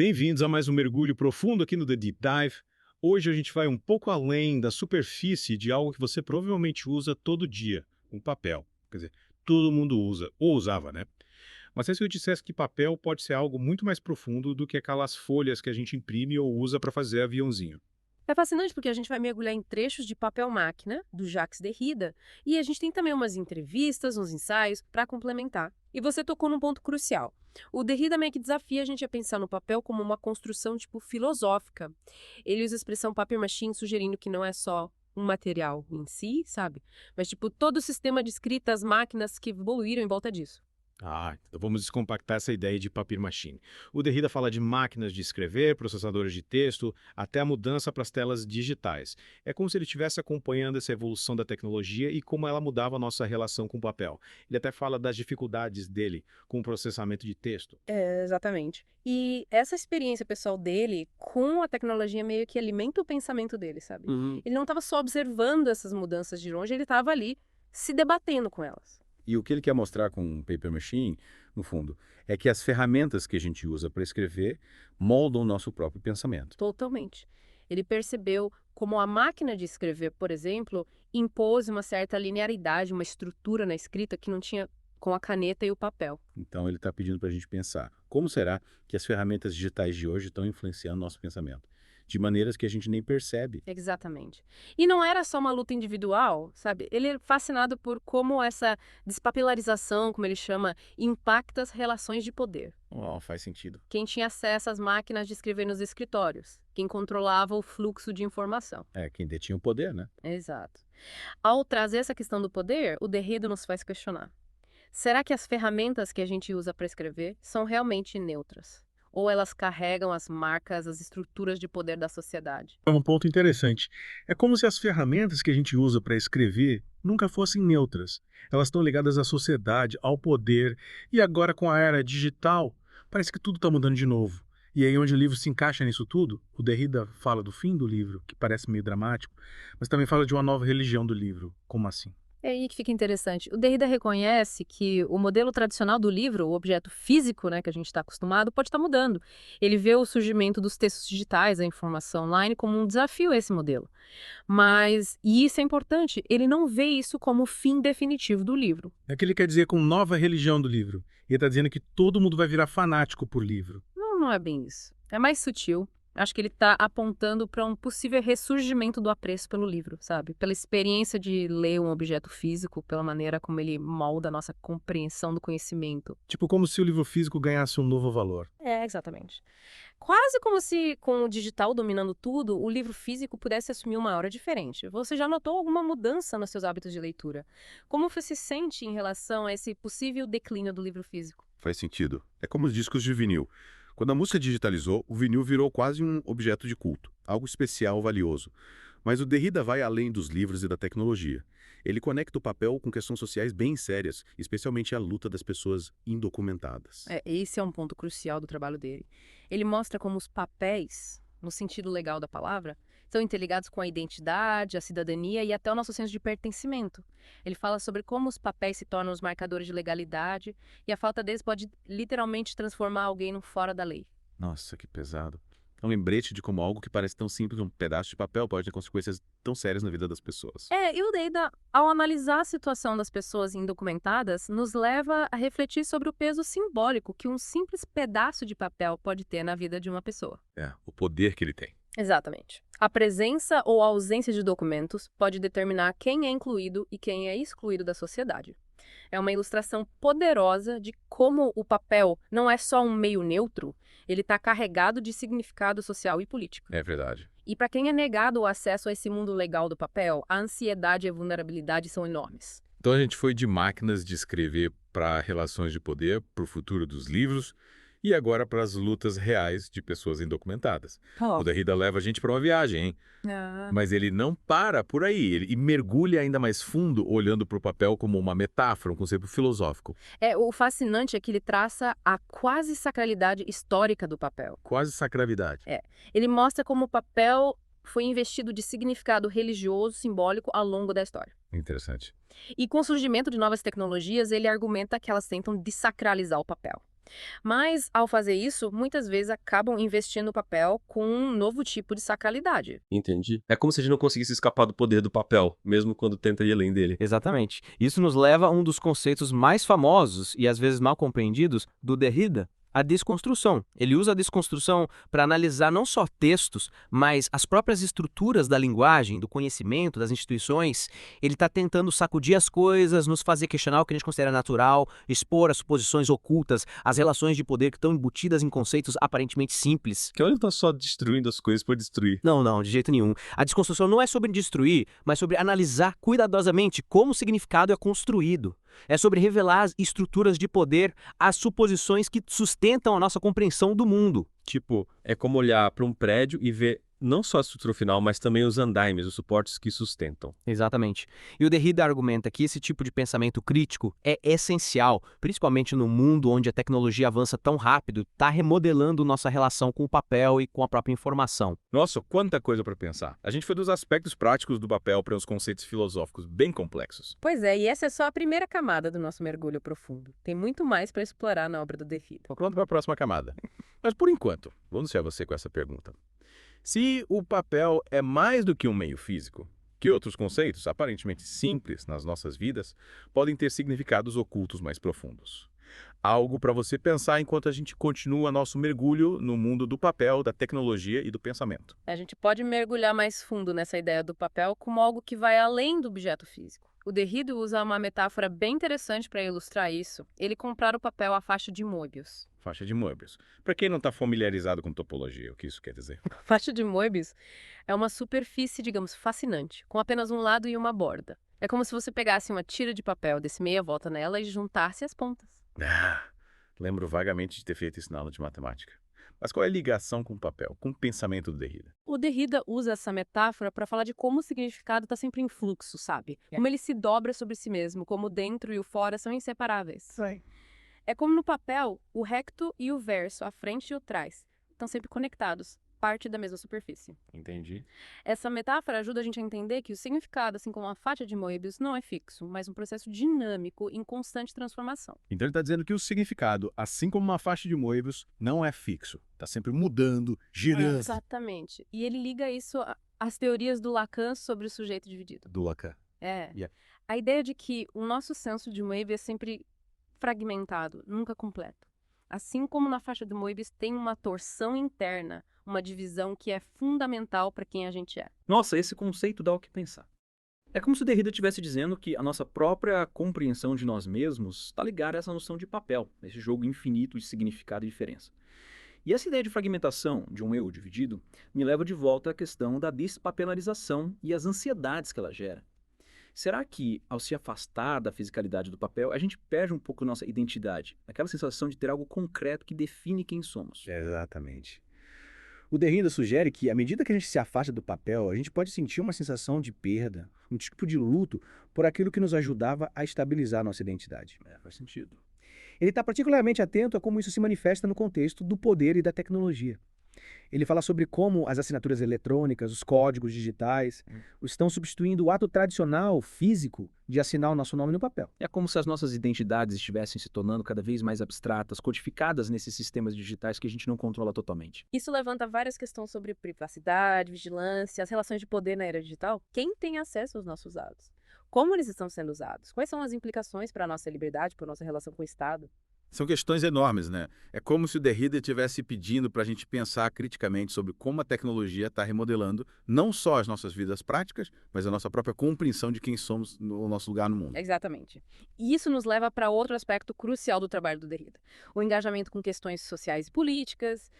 Bem-vindos a mais um mergulho profundo aqui no The Deep Dive. Hoje a gente vai um pouco além da superfície de algo que você provavelmente usa todo dia, um papel. Quer dizer, todo mundo usa, ou usava, né? Mas se eu dissesse que papel pode ser algo muito mais profundo do que aquelas folhas que a gente imprime ou usa para fazer aviãozinho. É fascinante porque a gente vai mergulhar em trechos de papel-máquina, do Jacques Derrida, e a gente tem também umas entrevistas, uns ensaios, para complementar. E você tocou num ponto crucial. O Derrida meio que desafia a gente a pensar no papel como uma construção, tipo, filosófica. Ele usa a expressão paper machine, sugerindo que não é só um material em si, sabe? Mas, tipo, todo o sistema de escrita, as máquinas que evoluíram em volta disso. Então vamos descompactar essa ideia de paper machine. O Derrida fala de máquinas de escrever, processadores de texto, até a mudança para as telas digitais. É como se ele estivesse acompanhando essa evolução da tecnologia e como ela mudava a nossa relação com o papel. Ele até fala das dificuldades dele com o processamento de texto. É, exatamente. E essa experiência pessoal dele com a tecnologia meio que alimenta o pensamento dele, sabe? Uhum. Ele não estava só observando essas mudanças de longe, ele estava ali se debatendo com elas. E o que ele quer mostrar com o Paper Machine, no fundo, é que as ferramentas que a gente usa para escrever moldam o nosso próprio pensamento. Totalmente. Ele percebeu como a máquina de escrever, por exemplo, impôs uma certa linearidade, uma estrutura na escrita que não tinha com a caneta e o papel. Então ele está pedindo para a gente pensar, como será que as ferramentas digitais de hoje estão influenciando nosso pensamento? De maneiras que a gente nem percebe. Exatamente. E não era só uma luta individual, sabe? Ele é fascinado por como essa despapelarização, como ele chama, impacta as relações de poder. Oh, faz sentido. Quem tinha acesso às máquinas de escrever nos escritórios, quem controlava o fluxo de informação. É, quem detinha o poder, né? Exato. Ao trazer essa questão do poder, o Derrida nos faz questionar. Será que as ferramentas que a gente usa para escrever são realmente neutras? Ou elas carregam as marcas, as estruturas de poder da sociedade? É um ponto interessante. É como se as ferramentas que a gente usa para escrever nunca fossem neutras. Elas estão ligadas à sociedade, ao poder. E agora, com a era digital, parece que tudo está mudando de novo. E aí, onde o livro se encaixa nisso tudo, o Derrida fala do fim do livro, que parece meio dramático, mas também fala de uma nova religião do livro. Como assim? É aí que fica interessante. O Derrida reconhece que o modelo tradicional do livro, o objeto físico, né, que a gente está acostumado, pode estar mudando. Ele vê o surgimento dos textos digitais, a informação online, como um desafio a esse modelo. Mas, e isso é importante, ele não vê isso como o fim definitivo do livro. É o que ele quer dizer com nova religião do livro. Ele está dizendo que todo mundo vai virar fanático por livro. Não, não é bem isso. É mais sutil. Acho que ele está apontando para um possível ressurgimento do apreço pelo livro, sabe? Pela experiência de ler um objeto físico, pela maneira como ele molda a nossa compreensão do conhecimento. Tipo como se o livro físico ganhasse um novo valor. É, exatamente. Quase como se, com o digital dominando tudo, o livro físico pudesse assumir uma aura diferente. Você já notou alguma mudança nos seus hábitos de leitura? Como você se sente em relação a esse possível declínio do livro físico? Faz sentido. É como os discos de vinil. Quando a música digitalizou, o vinil virou quase um objeto de culto, algo especial, valioso. Mas o Derrida vai além dos livros e da tecnologia. Ele conecta o papel com questões sociais bem sérias, especialmente a luta das pessoas indocumentadas. Esse é um ponto crucial do trabalho dele. Ele mostra como os papéis, no sentido legal da palavra, estão interligados com a identidade, a cidadania e até o nosso senso de pertencimento. Ele fala sobre como os papéis se tornam os marcadores de legalidade e a falta deles pode literalmente transformar alguém no fora da lei. Nossa, que pesado. É um lembrete de como algo que parece tão simples, um pedaço de papel, pode ter consequências tão sérias na vida das pessoas. E o Deida, ao analisar a situação das pessoas indocumentadas, nos leva a refletir sobre o peso simbólico que um simples pedaço de papel pode ter na vida de uma pessoa. É, o poder que ele tem. Exatamente. A presença ou a ausência de documentos pode determinar quem é incluído e quem é excluído da sociedade. É uma ilustração poderosa de como o papel não é só um meio neutro, ele está carregado de significado social e político. É verdade. E para quem é negado o acesso a esse mundo legal do papel, a ansiedade e a vulnerabilidade são enormes. Então a gente foi de máquinas de escrever para relações de poder, para o futuro dos livros e agora para as lutas reais de pessoas indocumentadas. O Derrida leva a gente para uma viagem, hein? Mas ele não para por aí, ele mergulha ainda mais fundo, olhando para o papel como uma metáfora, um conceito filosófico. O fascinante é que ele traça a quase sacralidade histórica do papel. Quase sacralidade. Ele mostra como o papel foi investido de significado religioso, simbólico ao longo da história. Interessante. E com o surgimento de novas tecnologias, ele argumenta que elas tentam desacralizar o papel. Mas, ao fazer isso, muitas vezes acabam investindo no papel com um novo tipo de sacralidade. Entendi. É como se a gente não conseguisse escapar do poder do papel, mesmo quando tenta ir além dele. Exatamente. Isso nos leva a um dos conceitos mais famosos e às vezes mal compreendidos do Derrida, a desconstrução. Ele usa a desconstrução para analisar não só textos, mas as próprias estruturas da linguagem, do conhecimento, das instituições. Ele está tentando sacudir as coisas, nos fazer questionar o que a gente considera natural, expor as suposições ocultas, as relações de poder que estão embutidas em conceitos aparentemente simples. Que ele não tá só destruindo as coisas por destruir. Não, de jeito nenhum. A desconstrução não é sobre destruir, mas sobre analisar cuidadosamente como o significado é construído. É sobre revelar as estruturas de poder, as suposições que sustentam a nossa compreensão do mundo. Tipo, é como olhar para um prédio e ver não só a estrutura final, mas também os andaimes, os suportes que sustentam. Exatamente. E o Derrida argumenta que esse tipo de pensamento crítico é essencial, principalmente no mundo onde a tecnologia avança tão rápido, está remodelando nossa relação com o papel e com a própria informação. Nossa, quanta coisa para pensar. A gente foi dos aspectos práticos do papel para os conceitos filosóficos bem complexos. Pois é, e essa é só a primeira camada do nosso mergulho profundo. Tem muito mais para explorar na obra do Derrida. Tô pronto para a próxima camada. Mas por enquanto, vou deixar você com essa pergunta. Se o papel é mais do que um meio físico, que outros conceitos, aparentemente simples nas nossas vidas, podem ter significados ocultos mais profundos? Algo para você pensar enquanto a gente continua nosso mergulho no mundo do papel, da tecnologia e do pensamento. A gente pode mergulhar mais fundo nessa ideia do papel como algo que vai além do objeto físico. O Derrida usa uma metáfora bem interessante para ilustrar isso. Ele compara o papel à faixa de Möbius. Faixa de Möbius. Para quem não está familiarizado com topologia, o que isso quer dizer? A faixa de Möbius é uma superfície, digamos, fascinante, com apenas um lado e uma borda. É como se você pegasse uma tira de papel, desse meia volta nela e juntasse as pontas. Lembro vagamente de ter feito isso na aula de matemática. Mas qual é a ligação com o papel, com o pensamento do Derrida? O Derrida usa essa metáfora para falar de como o significado está sempre em fluxo, sabe? Como ele se dobra sobre si mesmo, como o dentro e o fora são inseparáveis. É como no papel, o recto e o verso, a frente e o trás, estão sempre conectados, parte da mesma superfície. Entendi. Essa metáfora ajuda a gente a entender que o significado, assim como a faixa de Möbius, não é fixo, mas um processo dinâmico em constante transformação. Então ele está dizendo que o significado, assim como uma faixa de Möbius, não é fixo. Está sempre mudando, girando. Exatamente. E ele liga isso às teorias do Lacan sobre o sujeito dividido. Do Lacan. Yeah. A ideia de que o nosso senso de Möbius é sempre fragmentado, nunca completo. Assim como na faixa de Möbius tem uma torção interna, uma divisão que é fundamental para quem a gente é. Nossa, esse conceito dá o que pensar. É como se o Derrida estivesse dizendo que a nossa própria compreensão de nós mesmos está ligada a essa noção de papel, esse jogo infinito de significado e diferença. E essa ideia de fragmentação, de um eu dividido, me leva de volta à questão da despapelarização e as ansiedades que ela gera. Será que, ao se afastar da fisicalidade do papel, a gente perde um pouco nossa identidade? Aquela sensação de ter algo concreto que define quem somos. Exatamente. O Derrida sugere que, à medida que a gente se afasta do papel, a gente pode sentir uma sensação de perda, um tipo de luto por aquilo que nos ajudava a estabilizar nossa identidade. Faz sentido. Ele está particularmente atento a como isso se manifesta no contexto do poder e da tecnologia. Ele fala sobre como as assinaturas eletrônicas, os códigos digitais, estão substituindo o ato tradicional, físico, de assinar o nosso nome no papel. É como se as nossas identidades estivessem se tornando cada vez mais abstratas, codificadas nesses sistemas digitais que a gente não controla totalmente. Isso levanta várias questões sobre privacidade, vigilância, as relações de poder na era digital. Quem tem acesso aos nossos dados? Como eles estão sendo usados? Quais são as implicações para a nossa liberdade, para a nossa relação com o Estado? São questões enormes, né? É como se o Derrida estivesse pedindo para a gente pensar criticamente sobre como a tecnologia está remodelando não só as nossas vidas práticas, mas a nossa própria compreensão de quem somos no nosso lugar no mundo. Exatamente. E isso nos leva para outro aspecto crucial do trabalho do Derrida. O engajamento com questões sociais e políticas.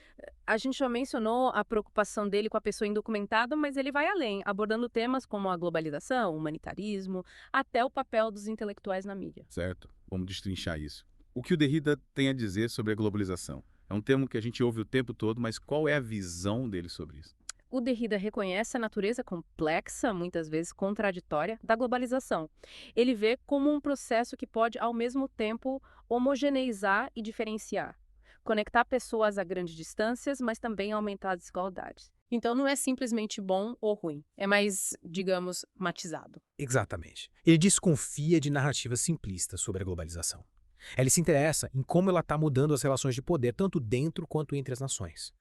A gente já mencionou a preocupação dele com a pessoa indocumentada, mas ele vai além, abordando temas como a globalização, o humanitarismo, até o papel dos intelectuais na mídia. Certo? Vamos destrinchar isso. O que o Derrida tem a dizer sobre a globalização? É um termo que a gente ouve o tempo todo, mas qual é a visão dele sobre isso? O Derrida reconhece a natureza complexa, muitas vezes contraditória, da globalização. Ele vê como um processo que pode, ao mesmo tempo, homogeneizar e diferenciar. Conectar pessoas a grandes distâncias, mas também aumentar as desigualdades. Então não é simplesmente bom ou ruim, é mais, digamos, matizado. Exatamente. Ele desconfia de narrativas simplistas sobre a globalização. Ele se interessa em como ela está mudando as relações de poder, tanto dentro quanto entre as nações.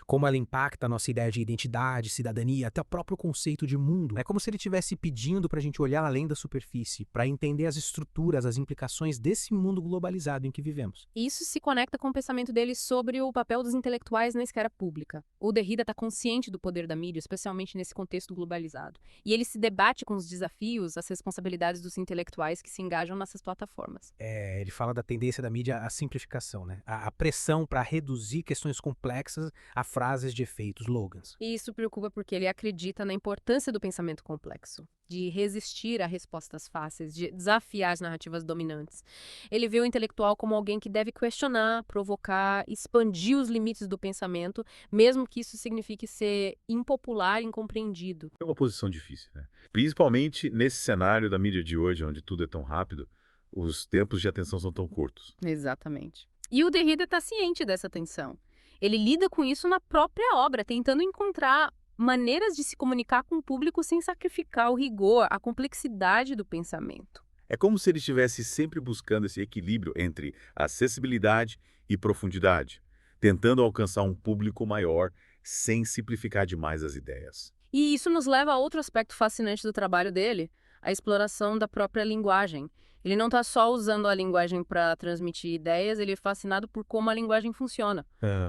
Como ela impacta a nossa ideia de identidade, cidadania, até o próprio conceito de mundo. É como se ele estivesse pedindo para a gente olhar além da superfície, para entender as estruturas, as implicações desse mundo globalizado em que vivemos. Isso se conecta com o pensamento dele sobre o papel dos intelectuais na esfera pública. O Derrida está consciente do poder da mídia, especialmente nesse contexto globalizado. E ele se debate com os desafios, as responsabilidades dos intelectuais que se engajam nessas plataformas. Ele fala da tendência da mídia à simplificação, né? A pressão para reduzir questões complexas a frases de efeito, slogans. E isso preocupa porque ele acredita na importância do pensamento complexo, de resistir a respostas fáceis, de desafiar as narrativas dominantes. Ele vê o intelectual como alguém que deve questionar, provocar, expandir os limites do pensamento, mesmo que isso signifique ser impopular e incompreendido. É uma posição difícil, né? Principalmente nesse cenário da mídia de hoje, onde tudo é tão rápido, os tempos de atenção são tão curtos. Exatamente. E o Derrida está ciente dessa tensão. Ele lida com isso na própria obra, tentando encontrar maneiras de se comunicar com o público sem sacrificar o rigor, a complexidade do pensamento. É como se ele estivesse sempre buscando esse equilíbrio entre acessibilidade e profundidade, tentando alcançar um público maior sem simplificar demais as ideias. E isso nos leva a outro aspecto fascinante do trabalho dele, a exploração da própria linguagem. Ele não está só usando a linguagem para transmitir ideias, ele é fascinado por como a linguagem funciona,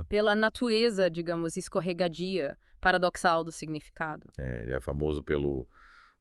pela natureza, digamos, escorregadia, paradoxal do significado. Ele é famoso pelo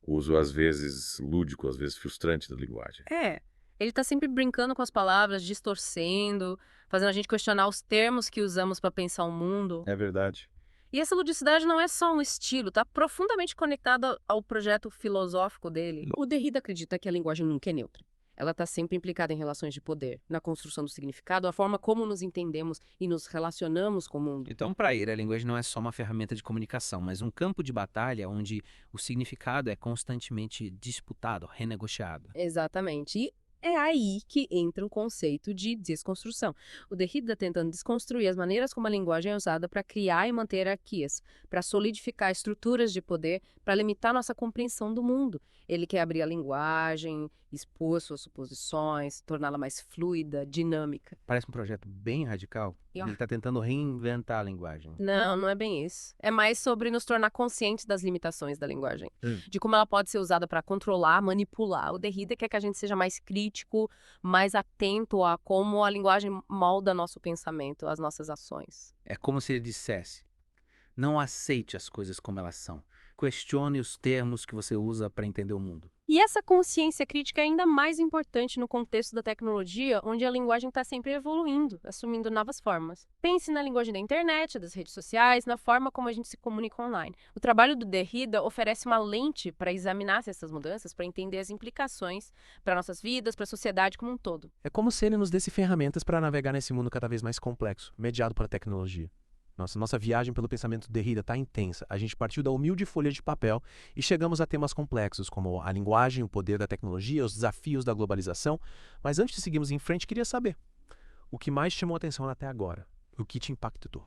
uso, às vezes, lúdico, às vezes frustrante da linguagem. Ele está sempre brincando com as palavras, distorcendo, fazendo a gente questionar os termos que usamos para pensar o mundo. É verdade. E essa ludicidade não é só um estilo, está profundamente conectada ao projeto filosófico dele. O Derrida acredita que a linguagem nunca é neutra. Ela está sempre implicada em relações de poder, na construção do significado, a forma como nos entendemos e nos relacionamos com o mundo. Então, para ele, a linguagem não é só uma ferramenta de comunicação, mas um campo de batalha onde o significado é constantemente disputado, renegociado. Exatamente. E é aí que entra o conceito de desconstrução. O Derrida está tentando desconstruir as maneiras como a linguagem é usada para criar e manter hierarquias, para solidificar estruturas de poder, para limitar nossa compreensão do mundo. Ele quer abrir a linguagem, expor suas suposições, torná-la mais fluida, dinâmica. Parece um projeto bem radical. Ele está tentando reinventar a linguagem. Não, não é bem isso. É mais sobre nos tornar conscientes das limitações da linguagem, de como ela pode ser usada para controlar, manipular. O Derrida quer que a gente seja mais crítico, mais atento a como a linguagem molda nosso pensamento, as nossas ações. É como se ele dissesse: não aceite as coisas como elas são. Questione os termos que você usa para entender o mundo. E essa consciência crítica é ainda mais importante no contexto da tecnologia, onde a linguagem está sempre evoluindo, assumindo novas formas. Pense na linguagem da internet, das redes sociais, na forma como a gente se comunica online. O trabalho do Derrida oferece uma lente para examinar essas mudanças, para entender as implicações para nossas vidas, para a sociedade como um todo. É como se ele nos desse ferramentas para navegar nesse mundo cada vez mais complexo, mediado pela tecnologia. Nossa viagem pelo pensamento do Derrida está intensa. A gente partiu da humilde folha de papel e chegamos a temas complexos, como a linguagem, o poder da tecnologia, os desafios da globalização. Mas antes de seguirmos em frente, queria saber o que mais chamou a atenção até agora, o que te impactou.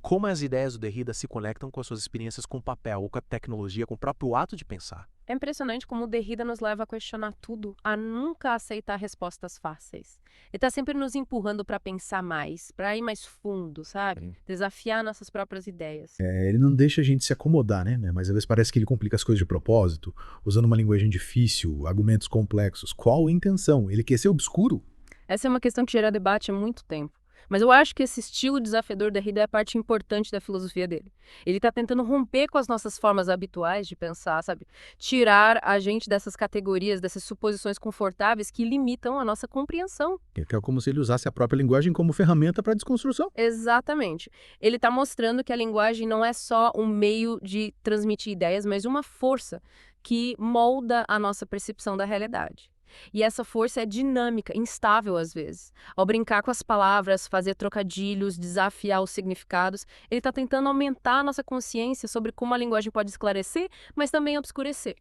Como as ideias do Derrida se conectam com as suas experiências com o papel ou com a tecnologia, com o próprio ato de pensar. É impressionante como o Derrida nos leva a questionar tudo, a nunca aceitar respostas fáceis. Ele está sempre nos empurrando para pensar mais, para ir mais fundo, sabe? Desafiar nossas próprias ideias. Ele não deixa a gente se acomodar, né? Mas às vezes parece que ele complica as coisas de propósito, usando uma linguagem difícil, argumentos complexos. Qual a intenção? Ele quer ser obscuro? Essa é uma questão que gera debate há muito tempo. Mas eu acho que esse estilo desafiador da Derrida é a parte importante da filosofia dele. Ele está tentando romper com as nossas formas habituais de pensar, sabe? Tirar a gente dessas categorias, dessas suposições confortáveis que limitam a nossa compreensão. É como se ele usasse a própria linguagem como ferramenta para a desconstrução. Exatamente. Ele está mostrando que a linguagem não é só um meio de transmitir ideias, mas uma força que molda a nossa percepção da realidade. E essa força é dinâmica, instável às vezes. Ao brincar com as palavras, fazer trocadilhos, desafiar os significados, ele está tentando aumentar a nossa consciência sobre como a linguagem pode esclarecer, mas também obscurecer.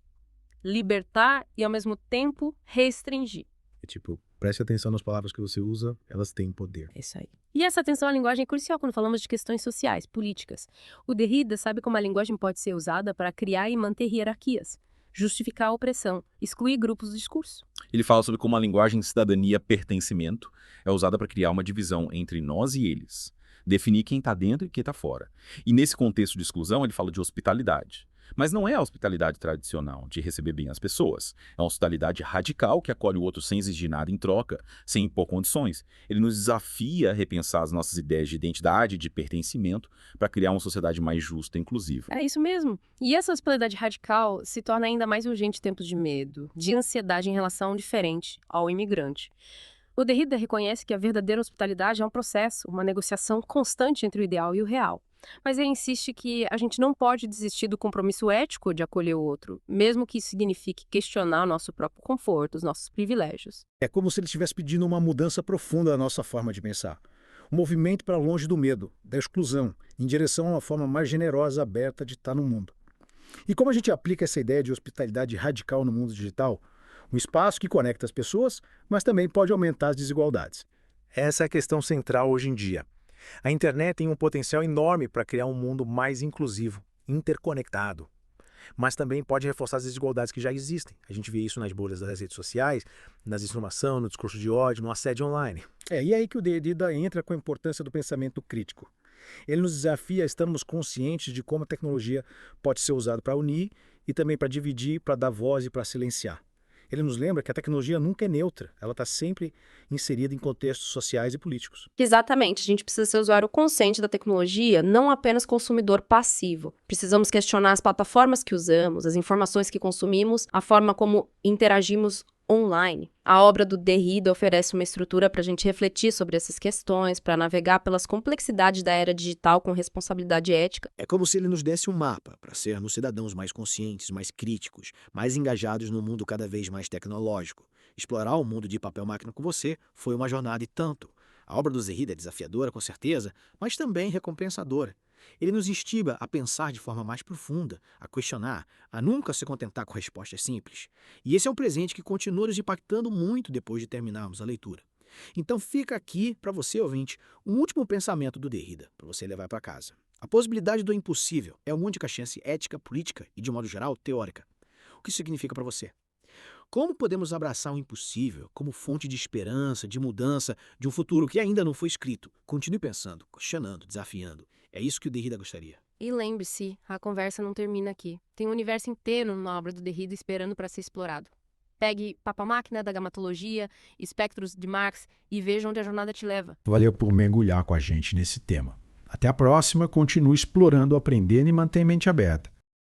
Libertar e, ao mesmo tempo, restringir. Preste atenção nas palavras que você usa, elas têm poder. É isso aí. E essa atenção à linguagem é crucial quando falamos de questões sociais, políticas. O Derrida sabe como a linguagem pode ser usada para criar e manter hierarquias. justificar a opressão, excluir grupos do discurso. Ele fala sobre como a linguagem cidadania-pertencimento é usada para criar uma divisão entre nós e eles, definir quem está dentro e quem está fora. E nesse contexto de exclusão, ele fala de hospitalidade. Mas não é a hospitalidade tradicional, de receber bem as pessoas. É uma hospitalidade radical que acolhe o outro sem exigir nada em troca, sem impor condições. Ele nos desafia a repensar as nossas ideias de identidade, de pertencimento, para criar uma sociedade mais justa e inclusiva. É isso mesmo. E essa hospitalidade radical se torna ainda mais urgente em tempos de medo, de ansiedade em relação ao diferente, ao imigrante. O Derrida reconhece que a verdadeira hospitalidade é um processo, uma negociação constante entre o ideal e o real. Mas ele insiste que a gente não pode desistir do compromisso ético de acolher o outro, mesmo que isso signifique questionar o nosso próprio conforto, os nossos privilégios. É como se ele estivesse pedindo uma mudança profunda da nossa forma de pensar. Um movimento para longe do medo, da exclusão, em direção a uma forma mais generosa, aberta de estar no mundo. E como a gente aplica essa ideia de hospitalidade radical no mundo digital? Um espaço que conecta as pessoas, mas também pode aumentar as desigualdades. Essa é a questão central hoje em dia. A internet tem um potencial enorme para criar um mundo mais inclusivo, interconectado. Mas também pode reforçar as desigualdades que já existem. A gente vê isso nas bolhas das redes sociais, na desinformação, no discurso de ódio, no assédio online. E aí que o Derrida entra com a importância do pensamento crítico. Ele nos desafia a estarmos conscientes de como a tecnologia pode ser usada para unir e também para dividir, para dar voz e para silenciar. Ele nos lembra que a tecnologia nunca é neutra, ela está sempre inserida em contextos sociais e políticos. Exatamente, a gente precisa ser usuário consciente da tecnologia, não apenas consumidor passivo. Precisamos questionar as plataformas que usamos, as informações que consumimos, a forma como interagimos online. A obra do Derrida oferece uma estrutura para a gente refletir sobre essas questões, para navegar pelas complexidades da era digital com responsabilidade ética. É como se ele nos desse um mapa para sermos cidadãos mais conscientes, mais críticos, mais engajados no mundo cada vez mais tecnológico. Explorar o mundo de papel-máquina com você foi uma jornada e tanto. A obra do Derrida é desafiadora, com certeza, mas também recompensadora. Ele nos instiga a pensar de forma mais profunda, a questionar, a nunca se contentar com respostas simples. E esse é um presente que continua nos impactando muito depois de terminarmos a leitura. Então fica aqui, para você, ouvinte, um último pensamento do Derrida, para você levar para casa. A possibilidade do impossível é uma única chance ética, política e, de modo geral, teórica. O que isso significa para você? Como podemos abraçar o impossível como fonte de esperança, de mudança, de um futuro que ainda não foi escrito? Continue pensando, questionando, desafiando. É isso que o Derrida gostaria. E lembre-se, a conversa não termina aqui. Tem um universo inteiro na obra do Derrida esperando para ser explorado. Pegue Papel-Máquina da Gamatologia, Espectros de Marx e veja onde a jornada te leva. Valeu por mergulhar com a gente nesse tema. Até a próxima, continue explorando, aprendendo e mantenha a mente aberta.